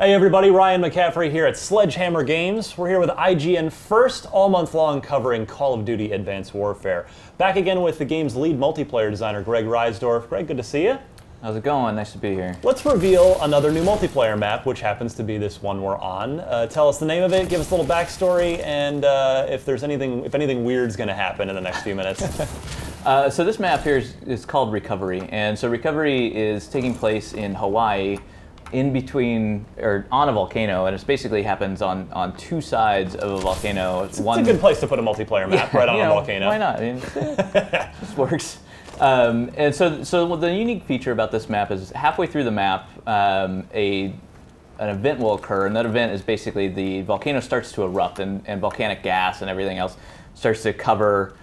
Hey everybody, Ryan McCaffrey here at Sledgehammer Games. We're here with IGN First, all month long covering Call of Duty Advanced Warfare. Back again with the game's lead multiplayer designer, Greg Reisdorf. Greg, good to see you. How's it going? Nice to be here. Let's reveal another new multiplayer map, which happens to be this one we're on. Tell us the name of it, give us a little backstory, and if anything weird's going to happen in the next few minutes. So this map here is called Recovery, and so Recovery is taking place in Hawaii, in between, or on a volcano, and it basically happens on two sides of a volcano. It's a good place to put a multiplayer map, right on a volcano. Why not? I mean, this works. And so the unique feature about this map is halfway through the map, an event will occur, and that event is basically the volcano starts to erupt, and volcanic gas and everything else starts to cover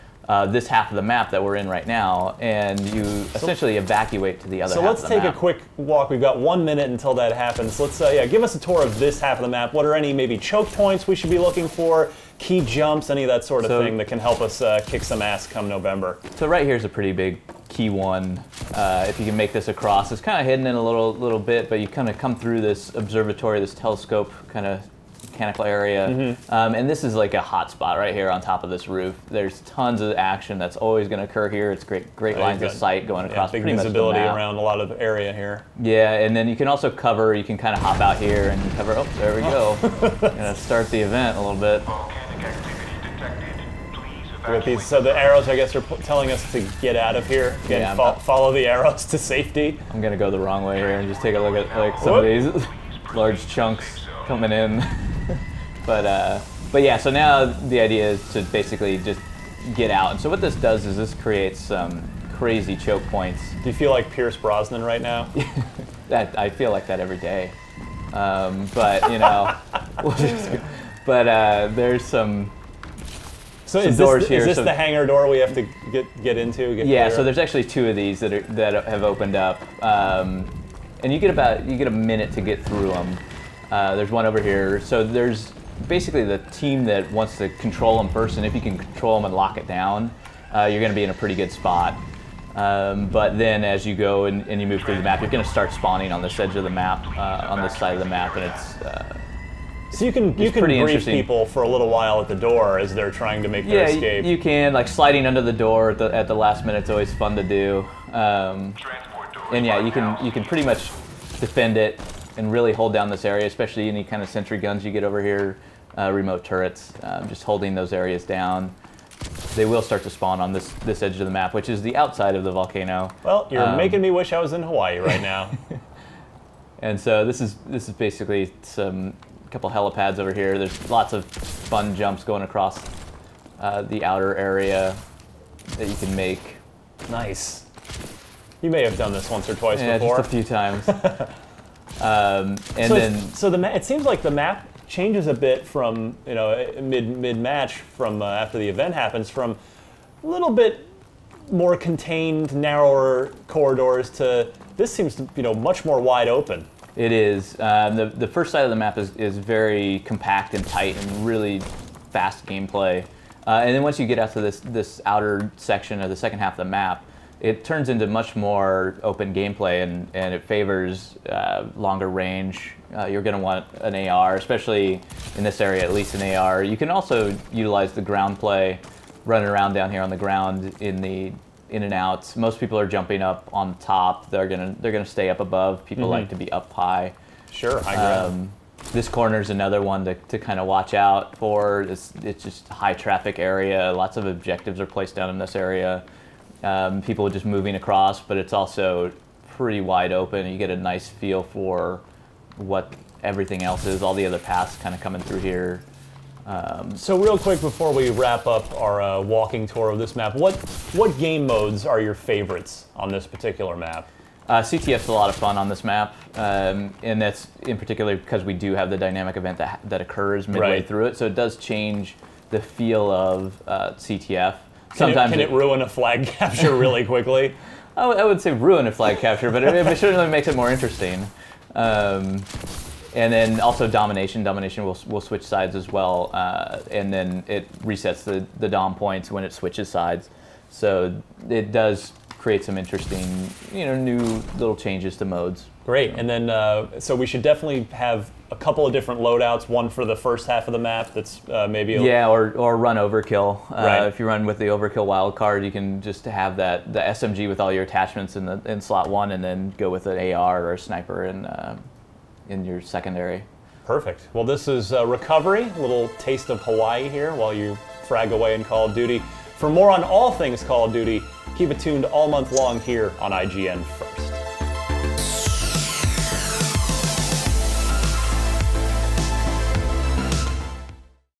this half of the map that we're in right now, and you essentially evacuate to the other half of the map. So let's take a quick walk. We've got 1 minute until that happens. Let's give us a tour of this half of the map. What are any maybe choke points we should be looking for, key jumps, any of that sort of thing that can help us kick some ass come November? So right here is a pretty big key one. If you can make this across, it's kind of hidden in a little bit, but you kind of come through this observatory, this telescope kind of mechanical area, and this is like a hot spot right here on top of this roof. There's tons of action that's always going to occur here. It's great lines of sight going across big pretty much the visibility map. around a lot of area here. Yeah, and then you can also cover. You can kind of hop out here and cover. Oh, there we go. Gonna start the event a little bit. With these, so the arrows, I guess, are telling us to get out of here. Again, follow the arrows to safety. I'm gonna go the wrong way here and just take a look at like some of these large chunks coming in. But yeah, so now the idea is to basically just get out. And so what this does is this creates some crazy choke points. Do you feel like Pierce Brosnan right now? I feel like that every day. But you know, there's some. So is this the hangar door we have to get into? Yeah. So there's actually two of these that have opened up, and you get a minute to get through them. There's one over here. So there's basically the team that wants to control them first, and if you can control them and lock it down, you're going to be in a pretty good spot. But then as you go and you move through the map, you're going to start spawning on this edge of the map, on this side of the map, and so you can brief people for a little while at the door as they're trying to make their escape. You can, like sliding under the door at the last minute is always fun to do. And yeah, you can pretty much defend it and really hold down this area, especially any kind of sentry guns you get over here, remote turrets, just holding those areas down. They will start to spawn on this edge of the map, which is the outside of the volcano. Well, you're making me wish I was in Hawaii right now. And so this is basically a couple helipads over here. There's lots of fun jumps going across the outer area that you can make. Nice. You may have done this once or twice before. Yeah, just a few times. It seems like the map changes a bit from mid-match from after the event happens, from a little bit more contained, narrower corridors to this seems to much more wide open. It is. The first side of the map is very compact and tight and really fast gameplay, and then once you get out to this outer section of the second half of the map, it turns into much more open gameplay, and it favors longer range. You're going to want an AR, especially in this area, at least an AR. You can also utilize the ground play, running around down here on the ground in and outs. Most people are jumping up on top. They're gonna stay up above. People like to be up high. Sure, high ground. This corner is another one to kind of watch out for. It's just a high traffic area. Lots of objectives are placed down in this area. People are just moving across, but it's also pretty wide open. You get a nice feel for what everything else is, all the other paths kind of coming through here. So real quick before we wrap up our walking tour of this map, what game modes are your favorites on this particular map? CTF's a lot of fun on this map, and that's in particular because we do have the dynamic event that occurs midway through it, so it does change the feel of CTF. Can it ruin a flag capture really quickly? I would say ruin a flag capture, but it certainly makes it more interesting. And then also domination. Domination will switch sides as well, and then it resets the dom points when it switches sides. So it does create some interesting, new little changes to modes. Great, and then so we should definitely have a couple of different loadouts. One for the first half of the map. That's maybe or run overkill. Right. If you run with the overkill wild card, you can just have the SMG with all your attachments in slot 1, and then go with an AR or a sniper in your secondary. Perfect. Well, this is Recovery, a little taste of Hawaii here while you frag away in Call of Duty. For more on all things Call of Duty, keep it tuned all month long here on IGN First.